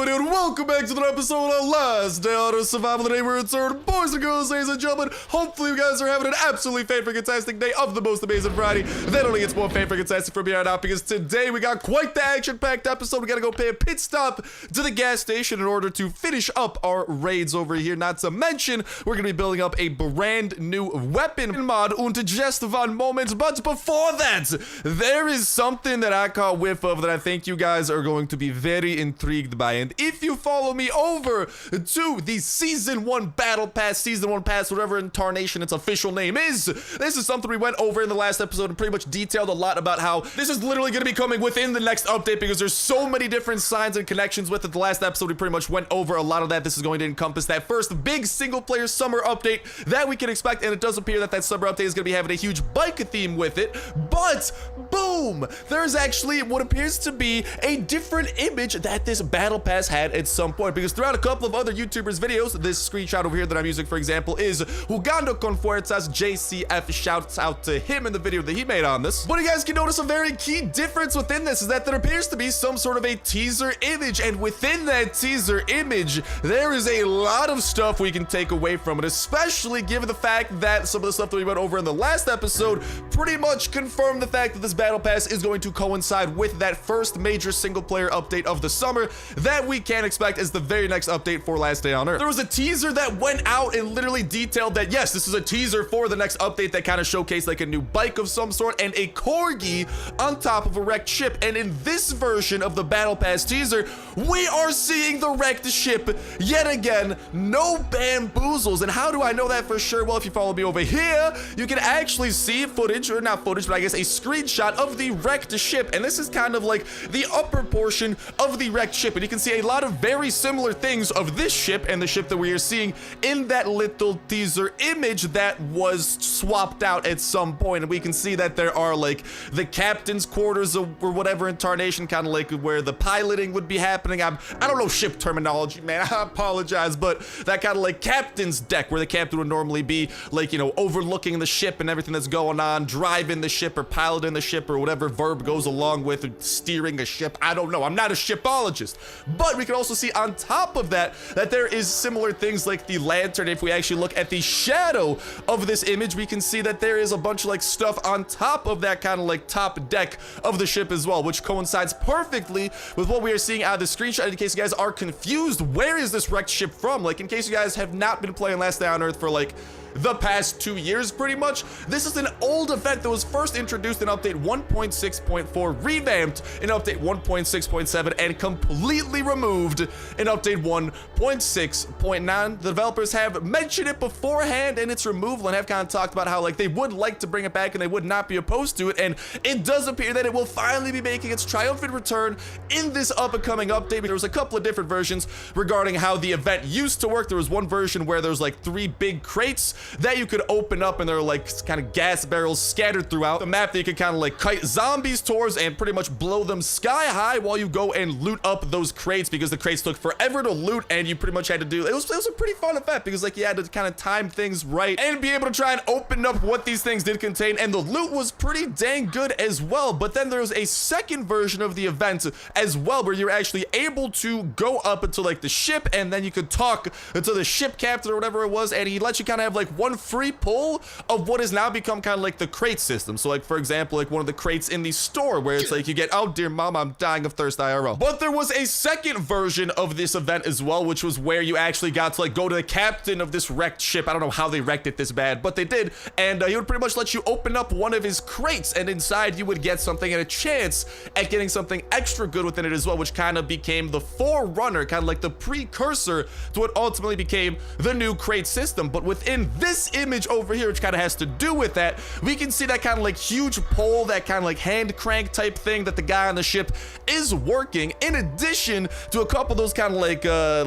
doing, dude? Welcome back to another episode of Last Day on Earth Survival. Today we're returned, boys and girls, ladies and gentlemen. Hopefully you guys are having an absolutely fantastic day of the most amazing variety. That only gets more fantastic from here on out, because today we got quite the action-packed episode. We gotta go pay a pit stop to the gas station in order to finish up our raids over here. Not to mention, we're gonna be building up a brand new weapon mod und just one moment. But before that, there is something that I caught whiff of that I think you guys are going to be very intrigued by. And if you follow me over to the Season 1 Battle Pass, Season 1 Pass, whatever incarnation its official name is, this is something we went over in the last episode and pretty much detailed a lot about how this is literally going to be coming within the next update, because there's so many different signs and connections with it. The last episode we pretty much went over a lot of that. This is going to encompass that first big single-player summer update that we can expect, and it does appear that that summer update is going to be having a huge bike theme with it. But boom, there's actually what appears to be a different image that this battle pass had at some point, because throughout a couple of other YouTubers videos, this screenshot over here that I'm using, for example, is Jugando con Fuerzas JCF. Shouts out to him in the video that he made on this. But you guys can notice a very key difference within this is that there appears to be some sort of a teaser image, and within that teaser image there is a lot of stuff we can take away from it, especially given the fact that some of the stuff that we went over in the last episode pretty much confirmed the fact that this battle pass is going to coincide with that first major single player update of the summer that we can expect as the very next update for Last Day on Earth. There was a teaser that went out and literally detailed that yes, this is a teaser for the next update that kind of showcased like a new bike of some sort and a corgi on top of a wrecked ship. And in this version of the battle pass teaser, we are seeing the wrecked ship yet again. No bamboozles. And how do I know that for sure? Well, if you follow me over here, you can actually see footage, or not footage, but I guess a screenshot of the wrecked ship. And this is kind of like the upper portion of the wrecked ship, and you can see a lot of very similar things of this ship and the ship that we are seeing in that little teaser image that was swapped out at some point. And we can see that there are like the captain's quarters or whatever incarnation, kind of like where the piloting would be happening. I don't know ship terminology, man, I apologize, but that kind of like captain's deck where the captain would normally be like, you know, overlooking the ship and everything that's going on, driving the ship or piloting the ship or whatever verb goes along with steering a ship. I don't know, I'm not a shipologist. But we can also see on top of that that there is similar things like the lantern. If we actually look at the shadow of this image, we can see that there is a bunch of like stuff on top of that kind of like top deck of the ship as well, which coincides perfectly with what we are seeing out of the screenshot. In case you guys are confused, where is this wrecked ship from? Like, in case you guys have not been playing Last Day on Earth for like the past 2 years pretty much, this is an old event that was first introduced in update 1.6.4, revamped in update 1.6.7, and completely removed in update 1.6.9. The developers have mentioned it beforehand in its removal and have kind of talked about how like they would like to bring it back and they would not be opposed to it, and it does appear that it will finally be making its triumphant return in this upcoming update. There was a couple of different versions regarding how the event used to work. There was one version where there was like 3 big crates that you could open up, and there are like kind of gas barrels scattered throughout the map that you could kind of like kite zombies towards and pretty much blow them sky high while you go and loot up those crates, because the crates took forever to loot and you pretty much had to do it was a pretty fun effect, because like you had to kind of time things right and be able to try and open up what these things did contain, and the loot was pretty dang good as well. But then there was a second version of the event as well where you're actually able to go up into like the ship, and then you could talk to the ship captain or whatever it was, and he lets you kind of have like one free pull of what has now become kind of like the crate system. So like, for example, like one of the crates in the store where it's like you get, oh dear mama, I'm dying of thirst IRL. But there was a second version of this event as well, which was where you actually got to like go to the captain of this wrecked ship. I don't know how they wrecked it this bad, but they did. And he would pretty much let you open up one of his crates, and inside you would get something and a chance at getting something extra good within it as well, which kind of became the forerunner, kind of like the precursor to what ultimately became the new crate system. But within this image over here, which kind of has to do with that, we can see that kind of like huge pole, that kind of like hand crank type thing that the guy on the ship is working, in addition to a couple of those kind of like I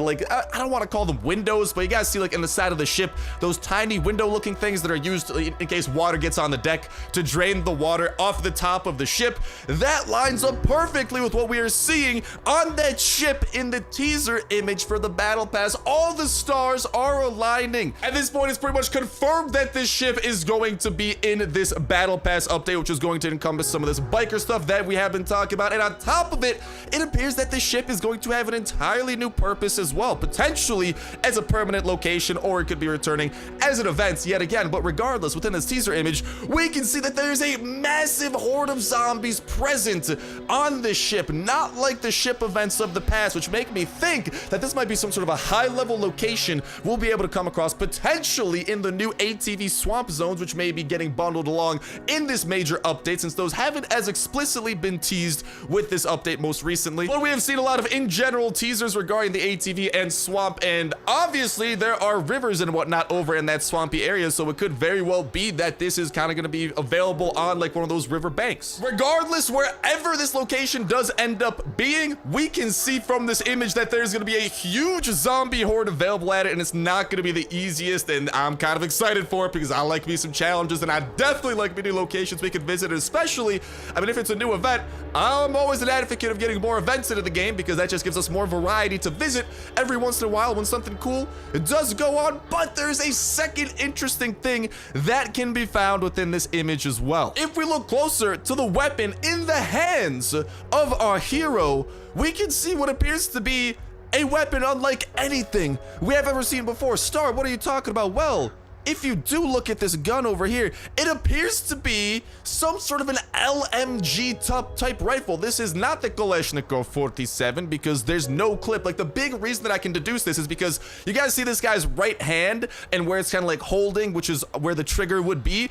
don't want to call them windows, but you guys see like in the side of the ship, those tiny window looking things that are used in case water gets on the deck to drain the water off the top of the ship. That lines up perfectly with what we are seeing on that ship in the teaser image for the battle pass. All the stars are aligning. At this point, it's pretty much much confirmed that this ship is going to be in this Battle Pass update, which is going to encompass some of this biker stuff that we have been talking about. And on top of it, it appears that this ship is going to have an entirely new purpose as well, potentially as a permanent location, or it could be returning as an event yet again. But regardless, within this teaser image, we can see that there's a massive horde of zombies present on this ship, not like the ship events of the past, which make me think that this might be some sort of a high-level location we'll be able to come across potentially in the new ATV swamp zones, which may be getting bundled along in this major update, since those haven't as explicitly been teased with this update most recently. But we have seen a lot of in general teasers regarding the ATV and swamp, and obviously there are rivers and whatnot over in that swampy area, so it could very well be that this is kind of going to be available on like one of those river banks. Regardless, wherever this location does end up being, we can see from this image that there's going to be a huge zombie horde available at it, and it's not going to be the easiest, and I'm kind of excited for it because I like me some challenges, and I definitely like me new locations we can visit, especially, I mean, if it's a new event, I'm always an advocate of getting more events into the game because that just gives us more variety to visit every once in a while when something cool does go on. But there's a second interesting thing that can be found within this image as well. If we look closer to the weapon in the hands of our hero, we can see what appears to be a weapon unlike anything we have ever seen before. Star, what are you talking about? Well, if you do look at this gun over here, it appears to be some sort of an LMG type rifle. This is not the Kalashnikov 47 because there's no clip. Like, the big reason that I can deduce this is because you guys see this guy's right hand and where it's kind of like holding, which is where the trigger would be.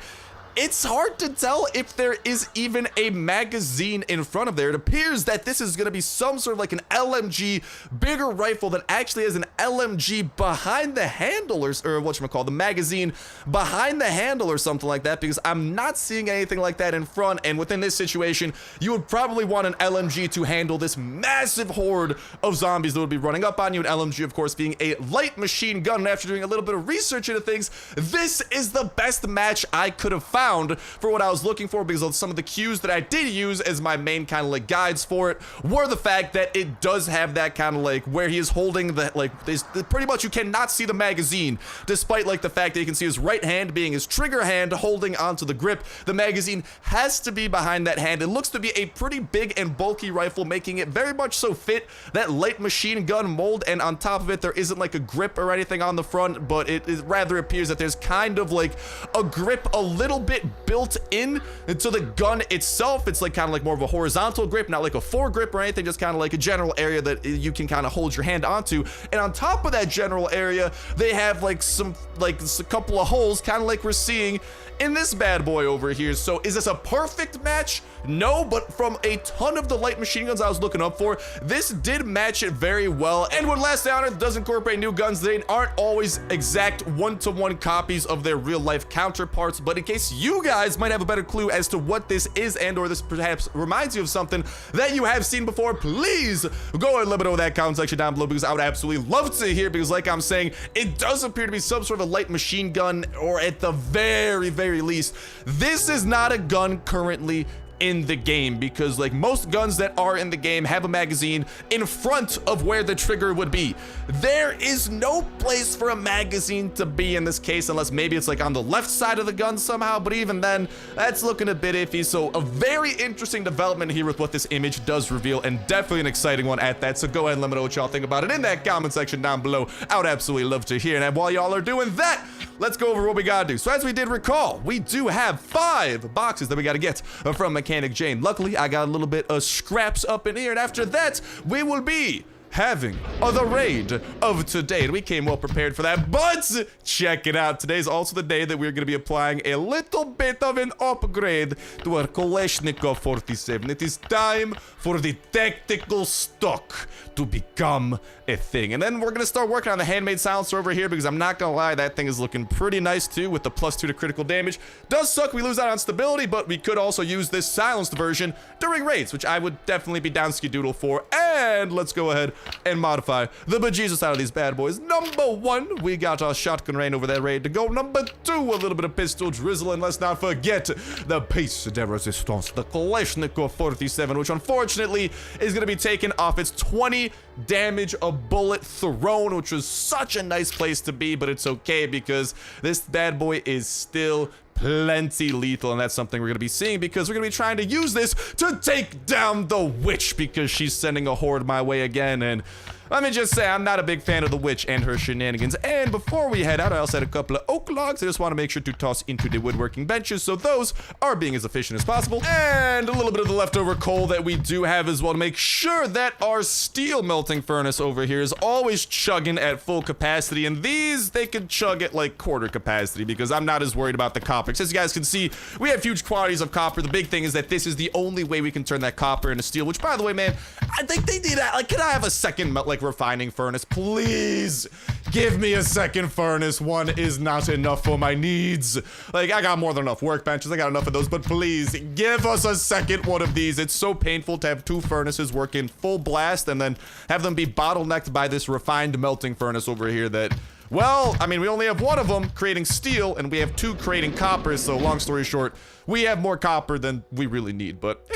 It's hard to tell if there is even a magazine in front of there. It appears that this is going to be some sort of like an LMG bigger rifle that actually has an LMG behind the handle, or whatchamacallit, the magazine behind the handle or something like that, because I'm not seeing anything like that in front. And within this situation, you would probably want an LMG to handle this massive horde of zombies that would be running up on you. An LMG, of course, being a light machine gun. And after doing a little bit of research into things, this is the best match I could have found for what I was looking for, because of some of the cues that I did use as my main kind of like guides for it were the fact that it does have that kind of like where he is holding the like this, pretty much you cannot see the magazine, despite like the fact that you can see his right hand being his trigger hand holding onto the grip. The magazine has to be behind that hand. It looks to be a pretty big and bulky rifle, making it very much so fit that light machine gun mold, and on top of it there isn't like a grip or anything on the front, but it rather appears that there's kind of like a grip a little bit built in to the gun itself. It's like kind of like more of a horizontal grip, not like a foregrip or anything, just kind of like a general area that you can kind of hold your hand onto. And on top of that general area, they have like a couple of holes, kind of like we're seeing in this bad boy over here. So is this a perfect match? No, but from a ton of the light machine guns I was looking up for, this did match it very well. And when Last Honor does incorporate new guns, they aren't always exact one-to-one copies of their real-life counterparts. But in case you guys might have a better clue as to what this is, and or this perhaps reminds you of something that you have seen before, please go and let me know in that comment section down below, because I would absolutely love to hear, because like I'm saying, it does appear to be some sort of a light machine gun, or at the very least, this is not a gun currently in the game, because like most guns that are in the game have a magazine in front of where the trigger would be. There is no place for a magazine to be in this case, unless maybe it's like on the left side of the gun somehow, but even then, that's looking a bit iffy. So a very interesting development here with what this image does reveal, and definitely an exciting one at that. So go ahead and let me know what y'all think about it in that comment section down below. I would absolutely love to hear. And while y'all are doing that, let's go over what we gotta do. So as we did recall, we do have 5 boxes that we gotta get from Mechanic Jane. Luckily, I got a little bit of scraps up in here, and after that, we will be having the raid of today, and we came well prepared for that. But check it out, today's also the day that we're going to be applying a little bit of an upgrade to our Kalashnikov 47. It is time for the tactical stock to become a thing, and then we're going to start working on the handmade silencer over here, because I'm not gonna lie, that thing is looking pretty nice too, with the +2 to critical damage. Does suck we lose out on stability, but we could also use this silenced version during raids, which I would definitely be down skidoodle for. And let's go ahead and modify the bejesus out of these bad boys. Number 1, we got our shotgun rain over there ready to go. Number 2, a little bit of pistol drizzle, and let's not forget the piece de resistance, the Kalashnikov 47, which unfortunately is going to be taken off its 20 damage a bullet thrown, which was such a nice place to be, but it's okay because this bad boy is still plenty lethal, and that's something we're going to be seeing because we're going to be trying to use this to take down the witch because she's sending a horde my way again. And let me just say, I'm not a big fan of the witch and her shenanigans. And before we head out, I also had a couple of oak logs I just want to make sure to toss into the woodworking benches so those are being as efficient as possible. And a little bit of the leftover coal that we do have as well to make sure that our steel melting furnace over here is always chugging at full capacity. And these, they can chug at like quarter capacity because I'm not as worried about the copper. As you guys can see, we have huge quantities of copper. The big thing is that this is the only way we can turn that copper into steel, which, by the way, man, I think they need that. Like, can I have a second refining furnace? Please give me a second furnace. One is not enough for my needs. Like, I got more than enough workbenches. I got enough of those, but please give us a second one of these. It's so painful to have 2 furnaces working full blast and then have them be bottlenecked by this refined melting furnace over here that, well, I mean, we only have 1 of them creating steel and we have 2 creating copper. So long story short, we have more copper than we really need, but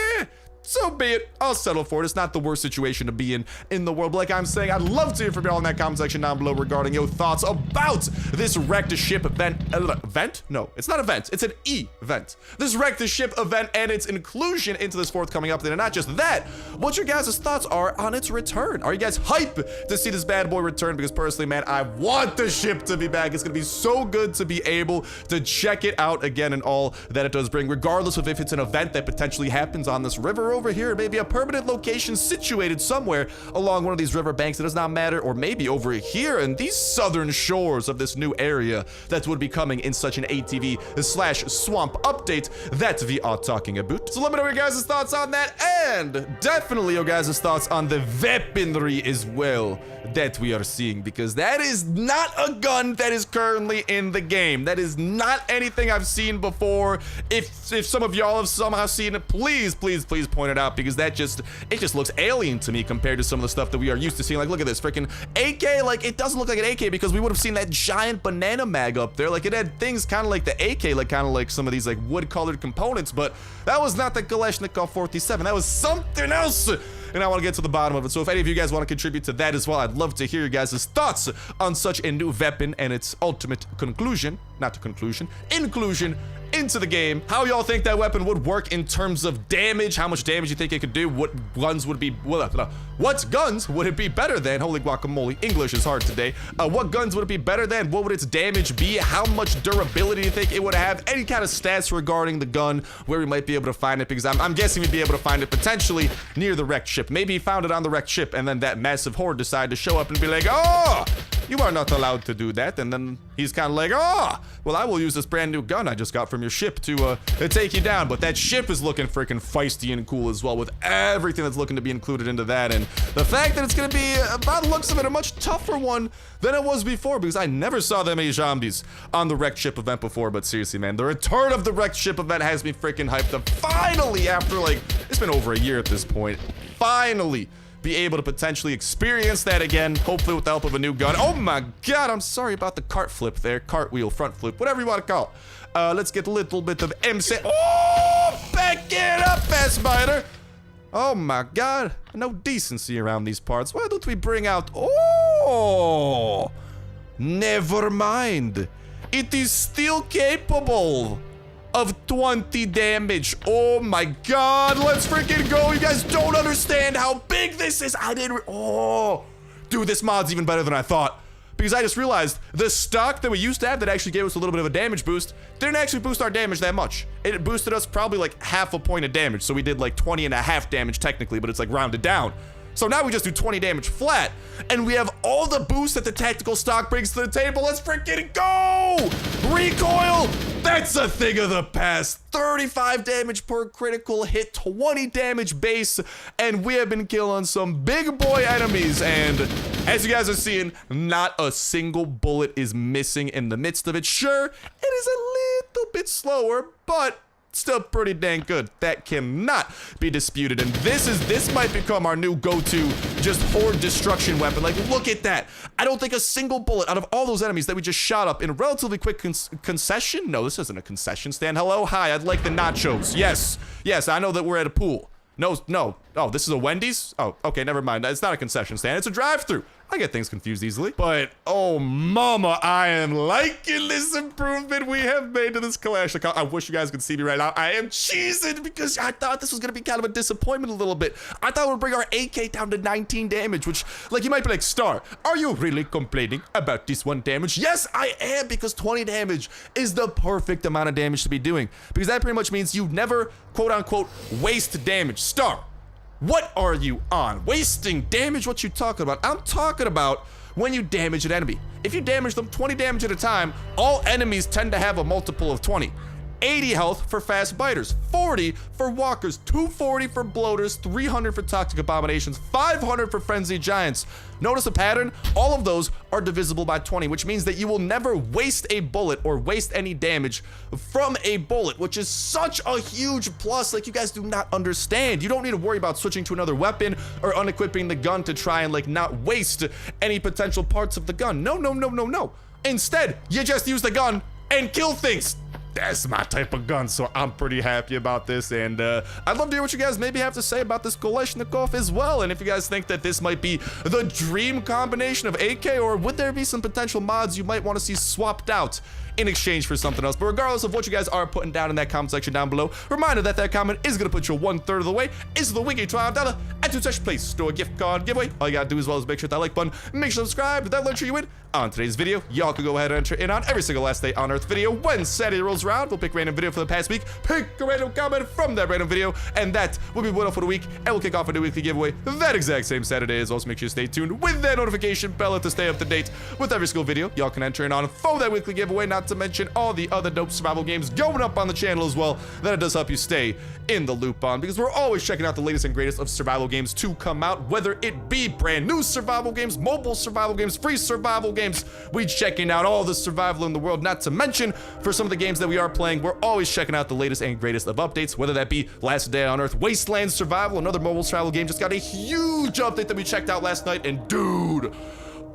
so be it. I'll settle for it. It's not the worst situation to be in the world. But like I'm saying, I'd love to hear from y'all in that comment section down below regarding your thoughts about this wrecked ship event. Event? No, it's not event. It's an event. This wrecked ship event and its inclusion into this forthcoming update. And not just that, what your guys' thoughts are on its return. Are you guys hype to see this bad boy return? Because personally, man, I want the ship to be back. It's going to be so good to be able to check it out again and all that it does bring, regardless of if it's an event that potentially happens on this river over here, maybe a permanent location situated somewhere along one of these river banks. It does not matter, or maybe over here in these southern shores of this new area that would be coming in such an ATV/swamp update that we are talking about. So let me know your guys' thoughts on that, and definitely your guys' thoughts on the weaponry as well that we are seeing, because that is not a gun that is currently in the game. That is not anything I've seen before. If some of y'all have somehow seen it, please point it out, because it just looks alien to me compared to some of the stuff that we are used to seeing. Like, look at this freaking AK. Like, it doesn't look like an AK because we would have seen that giant banana mag up there. Like, it had things kind of like the AK, like kind of like some of these like wood-colored components, but that was not the Kalashnikov 47. That was something else. And I want to get to the bottom of it. So if any of you guys want to contribute to that as well, I'd love to hear your guys' thoughts on such a new weapon and its ultimate inclusion into the game. How y'all think that weapon would work in terms of damage? How much damage you think it could do? What guns would it be better than? Holy guacamole, English is hard today. What guns would it be better than? What would its damage be? How much durability do you think it would have? Any kind of stats regarding the gun, where we might be able to find it, because I'm guessing we'd be able to find it potentially near the wrecked ship. Maybe he found it on the wrecked ship and then that massive horde decided to show up and be like, oh, you are not allowed to do that. And then he's kind of like, oh, well, I will use this brand new gun I just got from your ship to take you down. But that ship is looking freaking feisty and cool as well, with everything that's looking to be included into that. And the fact that it's going to be, by the looks of it, a much tougher one than it was before, because I never saw that many zombies on the wrecked ship event before. But seriously, man, the return of the wrecked ship event has me freaking hyped up. Finally, after like, it's been over a year at this point, finally be able to potentially experience that again, hopefully with the help of a new gun. Oh my god, I'm sorry about the cart flip there. Cartwheel, front flip, whatever you want to call it. Let's get a little bit of MC. Oh, back it up, fast spider. Oh my god, no decency around these parts. Why don't we bring out... Oh, never mind. It is still capable of 20 damage. Oh my god, let's freaking go. You guys don't understand how big this is. Oh, dude, this mod's even better than I thought, because I just realized the stock that we used to have that actually gave us a little bit of a damage boost didn't actually boost our damage that much. It boosted us probably like half a point of damage, so we did like 20.5 damage technically, but it's like rounded down. So now we just do 20 damage flat, and we have all the boosts that the tactical stock brings to the table. Let's freaking go! Recoil, that's a thing of the past. 35 damage per critical hit, 20 damage base, and we have been killing some big boy enemies. And as you guys are seeing, not a single bullet is missing in the midst of it. Sure, it is a little bit slower, but still pretty dang good. That cannot be disputed. And this might become our new go-to just horde destruction weapon. Like, look at that. I don't think a single bullet out of all those enemies that we just shot up in a relatively quick concession. No, this isn't a concession stand. Hello, hi, I'd like the nachos. Yes, I know that we're at a pool. No. Oh, this is a Wendy's? Oh, okay, never mind. It's not a concession stand. It's a drive-through. I get things confused easily. But, oh, mama, I am liking this improvement we have made to this Kalashnikov. I wish you guys could see me right now. I am cheesing because I thought this was going to be kind of a disappointment a little bit. I thought it would bring our AK down to 19 damage, which, like, you might be like, Star, are you really complaining about this 1 damage? Yes, I am, because 20 damage is the perfect amount of damage to be doing. Because that pretty much means you never, quote-unquote, waste damage. Star, what are you on? Wasting damage? What you talking about? I'm talking about when you damage an enemy. If you damage them 20 damage at a time, all enemies tend to have a multiple of 20. 80 health for fast biters, 40 for walkers, 240 for bloaters, 300 for toxic abominations, 500 for frenzied giants. Notice a pattern? All of those are divisible by 20, which means that you will never waste a bullet or waste any damage from a bullet, which is such a huge plus. Like, you guys do not understand. You don't need to worry about switching to another weapon or unequipping the gun to try and, like, not waste any potential parts of the gun. No. Instead, you just use the gun and kill things. That's my type of gun, so I'm pretty happy about this, and I'd love to hear what you guys maybe have to say about this Kalashnikov as well, and if you guys think that this might be the dream combination of AK, or would there be some potential mods you might want to see swapped out in exchange for something else. But regardless of what you guys are putting down in that comment section down below, reminder that comment is going to put you 1/3 of the way into the Wiki $12 at two such place store gift card giveaway. All you gotta do as well is make sure that like button, make sure to subscribe, that'll ensure you win on today's video. Y'all can go ahead and enter in on every single last day on Earth video. When Saturday rolls around, we'll pick a random video for the past week, pick a random comment from that random video, and that will be one for the week, and we'll kick off a new weekly giveaway that exact same Saturday as well. So make sure you stay tuned with that notification bell to stay up to date with every single video y'all can enter in on for that weekly giveaway, not to mention all the other dope survival games going up on the channel as well that it does help you stay in the loop on, because we're always checking out the latest and greatest of survival games to come out, whether it be brand new survival games, mobile survival games, free survival games. We checking out all the survival in the world, not to mention for some of the games that we are playing, we're always checking out the latest and greatest of updates, whether that be Last Day on Earth, Wasteland Survival, another mobile survival game just got a huge update that we checked out last night, and dude,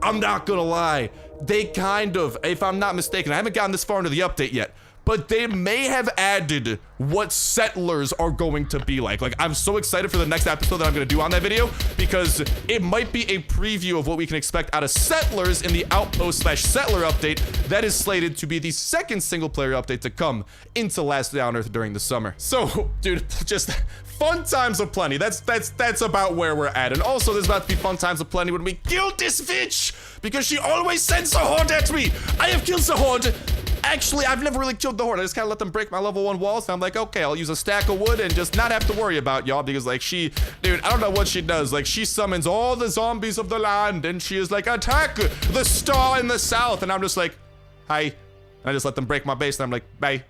I'm not gonna lie, they kind of, if I'm not mistaken, I haven't gotten this far into the update yet, but they may have added what settlers are going to be like. Like, I'm so excited for the next episode that I'm gonna do on that video, because it might be a preview of what we can expect out of settlers in the Outpost / Settler update that is slated to be the second single player update to come into Last Day on Earth during the summer. So, dude, just fun times aplenty. That's about where we're at. And also, there's about to be fun times aplenty when we kill this bitch, because she always sends the horde at me. I have killed the horde. Actually, I've never really killed the horde. I just kind of let them break my level 1 walls, and I'm like, okay, I'll use a stack of wood and just not have to worry about y'all, because, like, she, dude, I don't know what she does. Like, she summons all the zombies of the land, and she is like, attack the star in the south, and I'm just like, hi. And I just let them break my base, and I'm like, bye.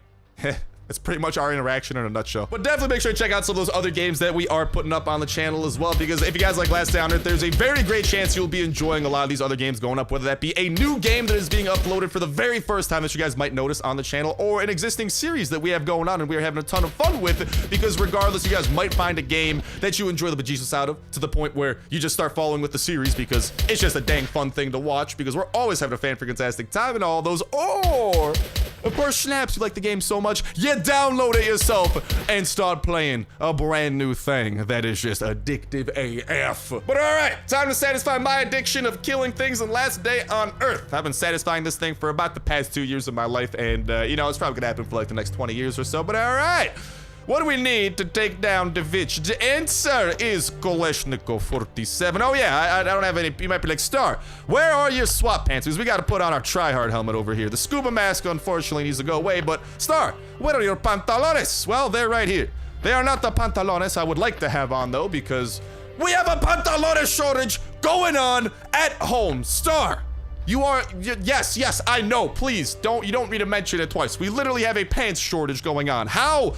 That's pretty much our interaction in a nutshell. But definitely make sure to check out some of those other games that we are putting up on the channel as well, because if you guys like Last Day on Earth, there's a very great chance you'll be enjoying a lot of these other games going up, whether that be a new game that is being uploaded for the very first time that you guys might notice on the channel, or an existing series that we have going on and we are having a ton of fun with, because regardless, you guys might find a game that you enjoy the bejesus out of, to the point where you just start following with the series because it's just a dang fun thing to watch, because we're always having a fan-freaking-tastic time and all those. Or, of course, snaps, you like the game so much, you download it yourself and start playing a brand new thing that is just addictive AF. But all right, time to satisfy my addiction of killing things in Last Day on Earth. I've been satisfying this thing for about the past 2 years of my life, and you know, it's probably gonna happen for like the next 20 years or so, but all right. What do we need to take down the witch? The answer is Kalashnikov 47. Oh yeah, I don't have any. You might be like, Star, where are your SWAT pants? Because we got to put on our tryhard helmet over here. The scuba mask unfortunately needs to go away, but Star, where are your pantalones? Well, they're right here. They are not the pantalones I would like to have on though, because we have a pantalones shortage going on at home. Star, you are, yes, I know, please, you don't need to mention it twice. We literally have a pants shortage going on. How?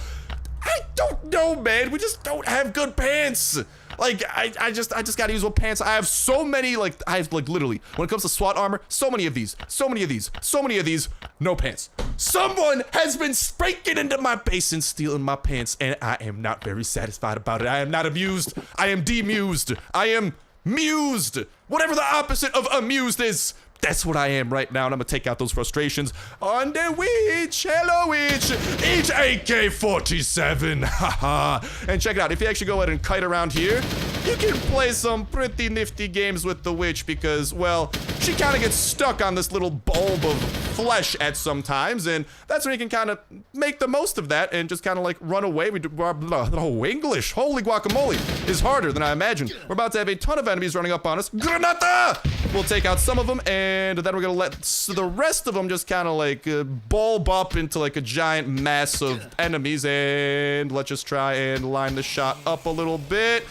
I don't know, man. We just don't have good pants. Like, I just gotta use what pants. I have so many, like, I have, like, literally, when it comes to SWAT armor, so many of these, so many of these, so many of these, no pants. Someone has been breaking into my base and stealing my pants, and I am not very satisfied about it. I am not amused. I am demused. I am mused. Whatever the opposite of amused is. That's what I am right now, and I'm gonna take out those frustrations on the witch. Hello, witch. Each AK-47. Haha. And check it out. If you actually go ahead and kite around here, you can play some pretty nifty games with the witch because, well, she kind of gets stuck on this little bulb of flesh at some times, and that's when you can kind of make the most of that and just kind of like run away. We do, oh, English, holy guacamole, is harder than I imagined. We're about to have a ton of enemies running up on us. Granata! We'll take out some of them, and then we're gonna let the rest of them just kind of like bulb up into like a giant mass of enemies, and let's just try and line the shot up a little bit.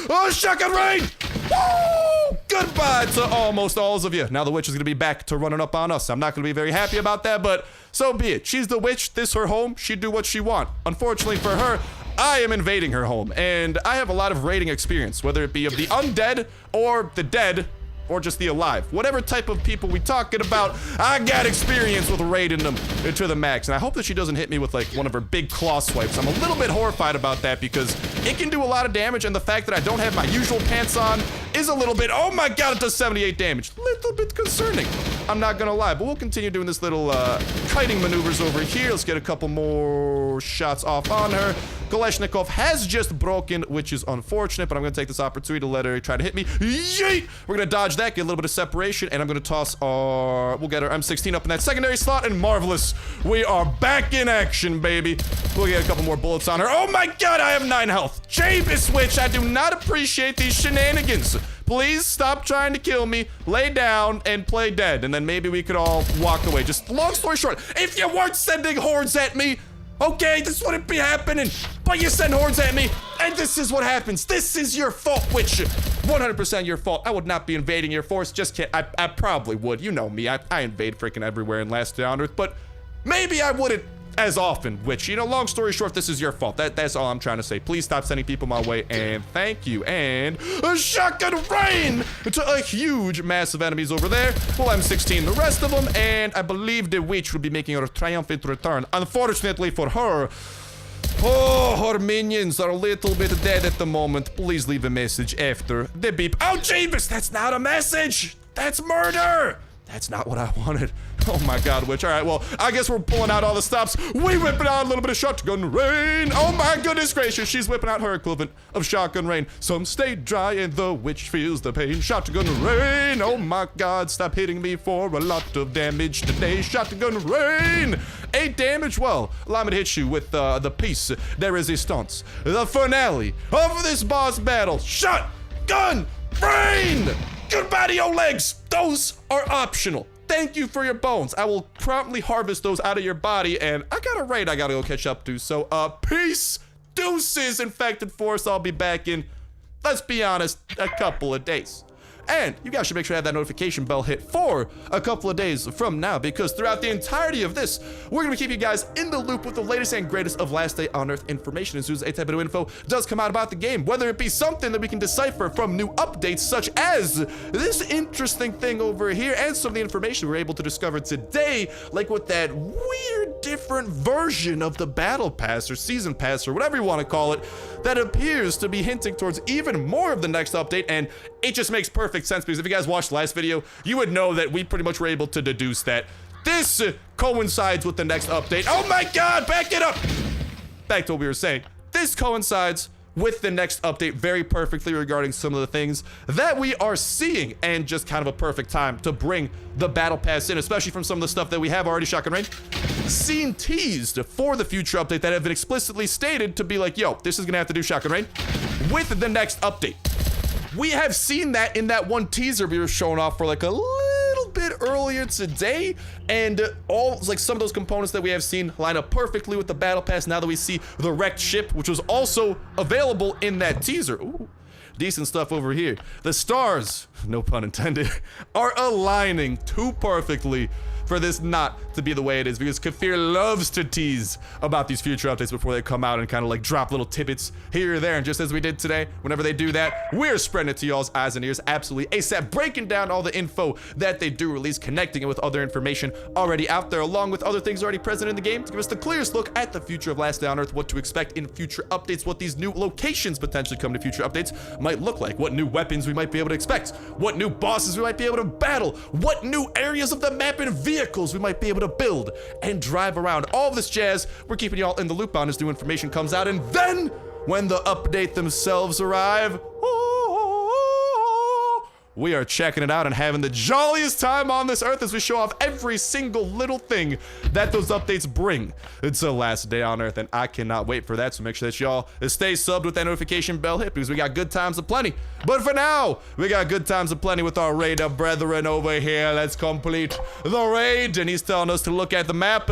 Oh, shotgun rain! Woo! Goodbye to almost all of you. Now the witch is gonna be back to running up on us. I'm not gonna be very happy about that, but so be it. She's the witch, this her home, she'd do what she want. Unfortunately for her, I am invading her home, and I have a lot of raiding experience, whether it be of the undead or the dead, or just the alive. Whatever type of people we talking about, I got experience with raiding them to the max. And I hope that she doesn't hit me with like one of her big claw swipes. I'm a little bit horrified about that because it can do a lot of damage, and the fact that I don't have my usual pants on is a little bit, oh my god, it does 78 damage. Little bit concerning, I'm not gonna lie, but we'll continue doing this little kiting maneuvers over here. Let's get a couple more shots off on her. Kalashnikov has just broken, which is unfortunate, but I'm gonna take this opportunity to let her try to hit me. Yeet! We're gonna dodge that, get a little bit of separation, and I'm gonna toss our, we'll get our M16 up in that secondary slot, and marvelous. We are back in action, baby. We'll get a couple more bullets on her. Oh my god, I have 9 health. Javis Witch, I do not appreciate these shenanigans. Please stop trying to kill me, lay down, and play dead, and then maybe we could all walk away. Just long story short, if you weren't sending hordes at me, okay, this wouldn't be happening, but you send hordes at me, and this is what happens. This is your fault, witch. 100% your fault. I would not be invading your force. Just kidding. I probably would. You know me. I invade freaking everywhere in Last Day on Earth, but maybe I wouldn't as often, which, you know, long story short, this is your fault. That's all I'm trying to say. Please stop sending people my way, and thank you. And a shotgun rain to a huge mass of enemies over there. We'll M16 the rest of them, and I believe the witch will be making her triumphant return. Unfortunately for her, oh, her minions are a little bit dead at the moment. Please leave a message after the beep. Oh, Jeebus, that's not a message. That's murder. That's not what I wanted. Oh my god, witch. All right, well, I guess we're pulling out all the stops. We whipping out a little bit of shotgun rain. Oh my goodness gracious, she's whipping out her equivalent of shotgun rain. Some stay dry and the witch feels the pain. Shotgun rain. Oh my god, stop hitting me for a lot of damage today. Shotgun rain. 8 damage. Well, allow me to hit you with the piece de resistance. The finale of this boss battle. Shotgun rain. Goodbye to your legs. Those are optional. Thank you for your bones. I will promptly harvest those out of your body, and I got a raid I gotta go catch up to. So, peace, deuces, infected force. I'll be back in, let's be honest, a couple of days. And you guys should make sure to have that notification bell hit for a couple of days from now, because throughout the entirety of this, we're gonna keep you guys in the loop with the latest and greatest of Last Day on Earth information as soon as a type of info does come out about the game, whether it be something that we can decipher from new updates, such as this interesting thing over here, and some of the information we're able to discover today, like with that weird different version of the Battle Pass or Season Pass or whatever you want to call it, that appears to be hinting towards even more of the next update. And it just makes perfect sense, because if you guys watched the last video, you would know that we pretty much were able to deduce that this coincides with the next update. Oh my god, back it up! Back to what we were saying. This coincides with the next update very perfectly regarding some of the things that we are seeing, and just kind of a perfect time to bring the Battle Pass in, especially from some of the stuff that we have already, shotgun rain, seen teased for the future update that have been explicitly stated to be like, yo, this is gonna have to do shotgun rain with the next update. We have seen that in that one teaser we were showing off for like a little bit earlier today, and all like some of those components that we have seen line up perfectly with the Battle Pass now that we see the wrecked ship, which was also available in that teaser. Ooh, decent stuff over here. The stars, no pun intended, are aligning too perfectly for this not to be the way it is, because Kafir loves to tease about these future updates before they come out and kind of like drop little tidbits here or there. And just as we did today, whenever they do that, we're spreading it to y'all's eyes and ears absolutely ASAP, breaking down all the info that they do release, connecting it with other information already out there, along with other things already present in the game, to give us the clearest look at the future of Last Day on Earth, what to expect in future updates, what these new locations potentially come to future updates might look like, what new weapons we might be able to expect, what new bosses we might be able to battle, what new areas of the map and vehicles we might be able to build and drive around. All this jazz we're keeping y'all in the loop on as new information comes out, and then when the update themselves arrive, we are checking it out and having the jolliest time on this earth as we show off every single little thing that those updates bring. It's the Last Day on Earth, and I cannot wait for that, so make sure that y'all stay subbed with that notification bell hit, because we got good times aplenty. But for now, we got good times aplenty with our raider brethren over here. Let's complete the raid, and he's telling us to look at the map.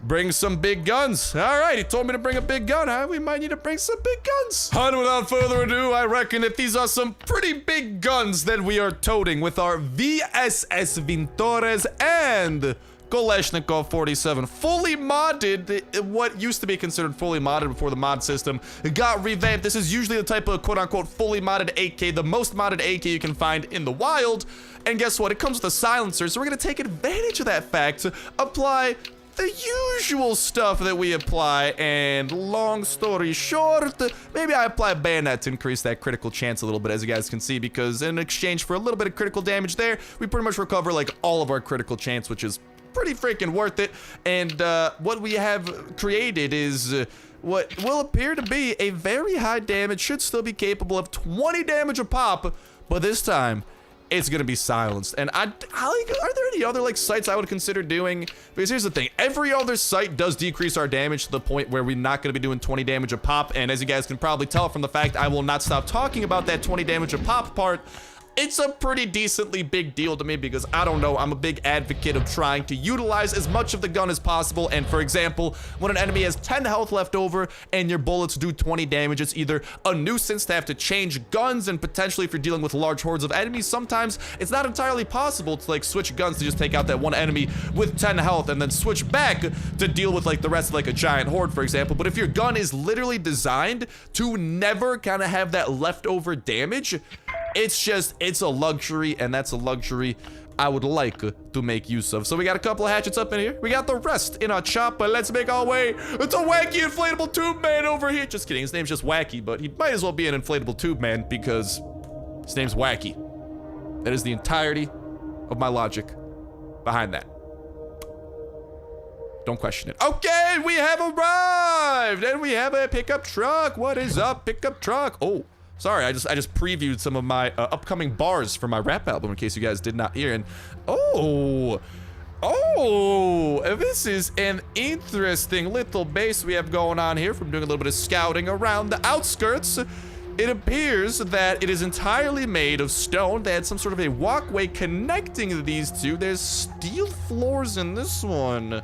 Bring some big guns. All right, he told me to bring a big gun, huh? We might need to bring some big guns. And without further ado, I reckon that these are some pretty big guns that we are toting with our VSS Vintores and Kalashnikov 47. Fully modded, what used to be considered fully modded before the mod system got revamped. This is usually the type of quote-unquote fully modded AK, the most modded AK you can find in the wild. And guess what? It comes with a silencer, so we're gonna take advantage of that fact, apply the usual stuff that we apply, and long story short, maybe I apply bayonet to increase that critical chance a little bit, as you guys can see, because in exchange for a little bit of critical damage there, we pretty much recover like all of our critical chance, which is pretty freaking worth it. And what we have created is what will appear to be a very high damage, should still be capable of 20 damage a pop, but this time it's gonna be silenced. And are there any other like sights I would consider doing? Because here's the thing, every other sight does decrease our damage to the point where we're not gonna be doing 20 damage a pop. And as you guys can probably tell from the fact I will not stop talking about that 20 damage a pop part, it's a pretty decently big deal to me, because I don't know, I'm a big advocate of trying to utilize as much of the gun as possible. And for example, when an enemy has 10 health left over and your bullets do 20 damage, it's either a nuisance to have to change guns, and potentially if you're dealing with large hordes of enemies, sometimes it's not entirely possible to like switch guns to just take out that one enemy with 10 health and then switch back to deal with like the rest of like a giant horde, for example. But if your gun is literally designed to never kind of have that leftover damage, it's a luxury, and that's a luxury I would like to make use of. So we got a couple of hatchets up in here. We got the rest in our chopper. Let's make our way to Wacky Inflatable Tube Man over here. Just kidding, his name's just Wacky, but he might as well be an inflatable tube man because his name's Wacky. That is the entirety of my logic behind that. Don't question it. Okay, we have arrived, and we have a pickup truck. What is up, pickup truck? Oh, sorry, I just previewed some of my upcoming bars for my rap album in case you guys did not hear. And oh, this is an interesting little base we have going on here from doing a little bit of scouting around the outskirts. It appears that it is entirely made of stone. They had some sort of a walkway connecting these two. There's steel floors in this one.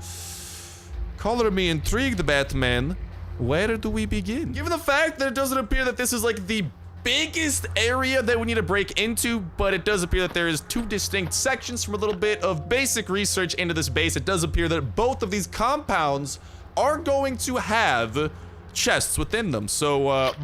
Color me intrigued, Batman. Where do we begin? Given the fact that it doesn't appear that this is like the biggest area that we need to break into, but it does appear that there is two distinct sections. From a little bit of basic research into this base, it does appear that both of these compounds are going to have chests within them. So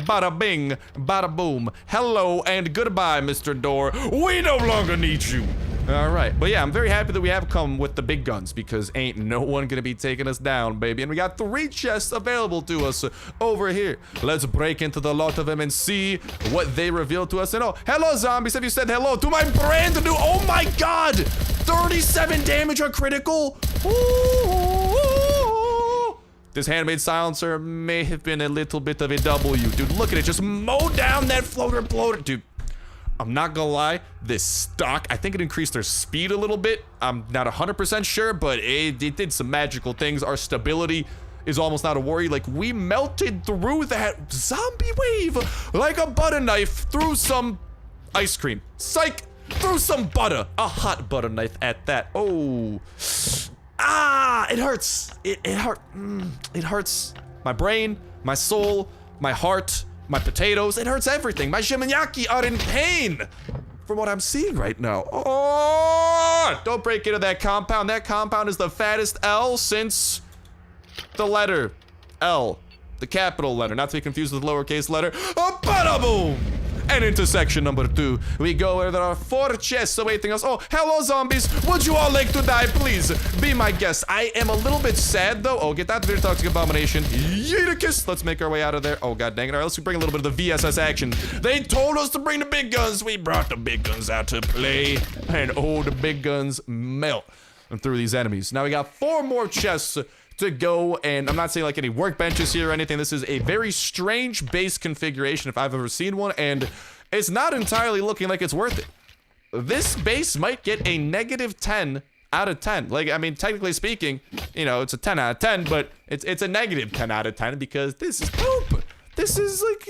bada bing, bada boom, hello and goodbye, Mr. Door, we no longer need you. All right, but yeah, I'm very happy that we have come with the big guns, because ain't no one gonna be taking us down, baby. And we got 3 chests available to us over here. Let's break into the lot of them and see what they reveal to us. And oh, hello zombies, have you said hello to my brand new, oh my god, 37 damage on critical. Ooh. This handmade silencer may have been a little bit of a W. Dude, look at it, just mow down that floater bloater. Dude, I'm not gonna lie, this stock, I think it increased their speed a little bit. I'm not 100% sure, but it did some magical things. Our stability is almost not a worry. Like, we melted through that zombie wave like a butter knife through some ice cream. Psych, through some butter. A hot butter knife at that. Oh. Ah, it hurts. It hurts my brain, my soul, my heart, my potatoes. It hurts everything. My shimenyaki are in pain from what I'm seeing right now. Oh! on! Don't break into that compound. That compound is the fattest L since the letter L. The capital letter, not to be confused with the lowercase letter. Bada boom! And into section number 2, we go where there are 4 chests awaiting us. Oh, hello, zombies. Would you all like to die? Please be my guest. I am a little bit sad, though. Oh, get that very toxic abomination. Yeeticus. Let's make our way out of there. Oh, god dang it. All right, let's bring a little bit of the VSS action. They told us to bring the big guns. We brought the big guns out to play. And oh, the big guns melt through these enemies. Now we got 4 more chests to go, and I'm not saying like any workbenches here or anything. This is a very strange base configuration if I've ever seen one, and it's not entirely looking like it's worth it. This base might get a negative 10 out of 10. Like, I mean, technically speaking, you know, it's a 10 out of 10, but it's a negative 10 out of 10 because this is poop. This is like,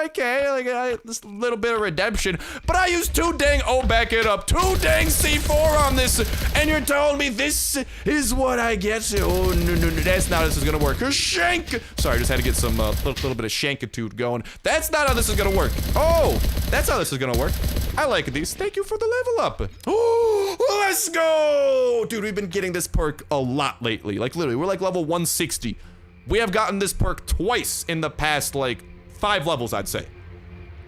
okay, like this little bit of redemption, but I used 2 dang, oh, back it up, 2 dang C4 on this, and you're telling me this is what I get? Oh, no, that's not how this is gonna work. Shank! Sorry, I just had to get some little bit of shankitude going. That's not how this is gonna work. Oh, that's how this is gonna work. I like these. Thank you for the level up. Oh, let's go! Dude, we've been getting this perk a lot lately. Like, literally, we're like level 160. We have gotten this perk twice in the past, like, 5 levels, I'd say.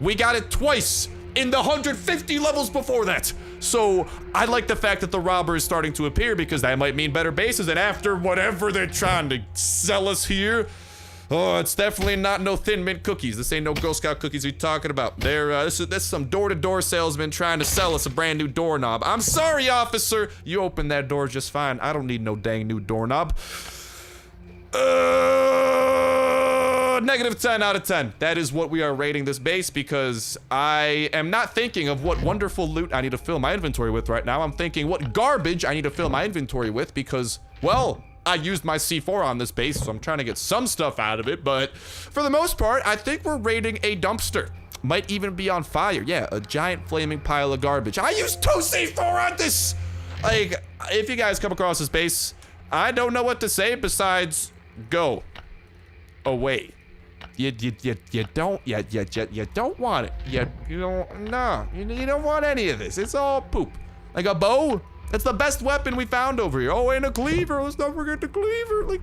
We got it twice in the 150 levels before that. So, I like the fact that the robber is starting to appear because that might mean better bases. And after whatever they're trying to sell us here, oh, it's definitely not no Thin Mint cookies. This ain't no Girl Scout cookies we're talking about. This is some door-to-door salesman trying to sell us a brand new doorknob. I'm sorry, officer. You opened that door just fine. I don't need no dang new doorknob. Negative 10 out of 10. That is what we are rating this base because I am not thinking of what wonderful loot I need to fill my inventory with right now. I'm thinking what garbage I need to fill my inventory with because, well, I used my C4 on this base, so I'm trying to get some stuff out of it, but for the most part, I think we're rating a dumpster. Might even be on fire. Yeah, a giant flaming pile of garbage. I used 2 C4 on this! Like, if you guys come across this base, I don't know what to say besides go away. You don't want it. You don't want any of this. It's all poop. Like a bow, it's the best weapon we found over here. Oh, and a cleaver. Let's not forget the cleaver.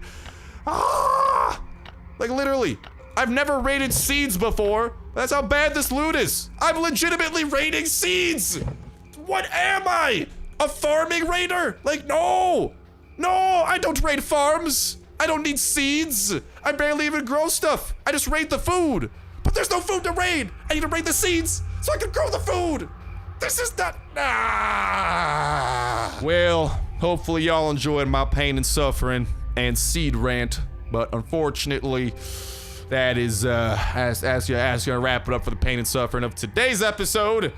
Like literally, I've never raided seeds before. That's how bad this loot is. I'm legitimately raiding seeds. What am I? A farming raider? Like, no, I don't raid farms. I don't need seeds. I barely even grow stuff. I just raid the food. But there's no food to raid. I need to raid the seeds so I can grow the food. This is not... Well, hopefully y'all enjoyed my pain and suffering and seed rant. But unfortunately, that is gonna wrap it up for the pain and suffering of today's episode.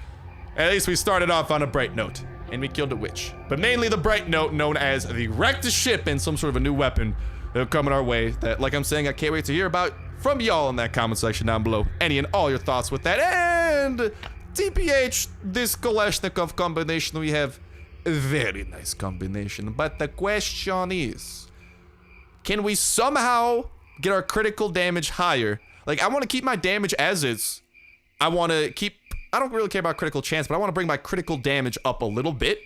At least we started off on a bright note. And we killed a witch. But mainly the bright note known as the wrecked ship and some sort of a new weapon coming our way that, like I'm saying, I can't wait to hear about from y'all in that comment section down below. Any and all your thoughts with that. And TPH, this Kalashnikov combination, we have a very nice combination. But the question is, can we somehow get our critical damage higher? Like, I want to keep my damage as is. I don't really care about critical chance, but I want to bring my critical damage up a little bit.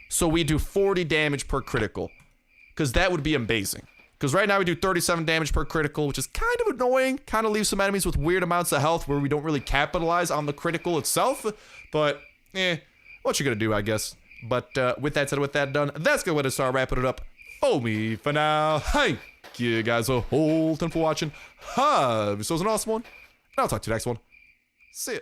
So we do 40 damage per critical. Because that would be amazing. Because right now we do 37 damage per critical, which is kind of annoying. Kind of leaves some enemies with weird amounts of health where we don't really capitalize on the critical itself. But, what you gonna do, I guess. But with that said, with that done, that's gonna start wrapping it up for me for now. Thank you guys a whole ton for watching. Have yourselves an awesome one. And I'll talk to you next one. See ya.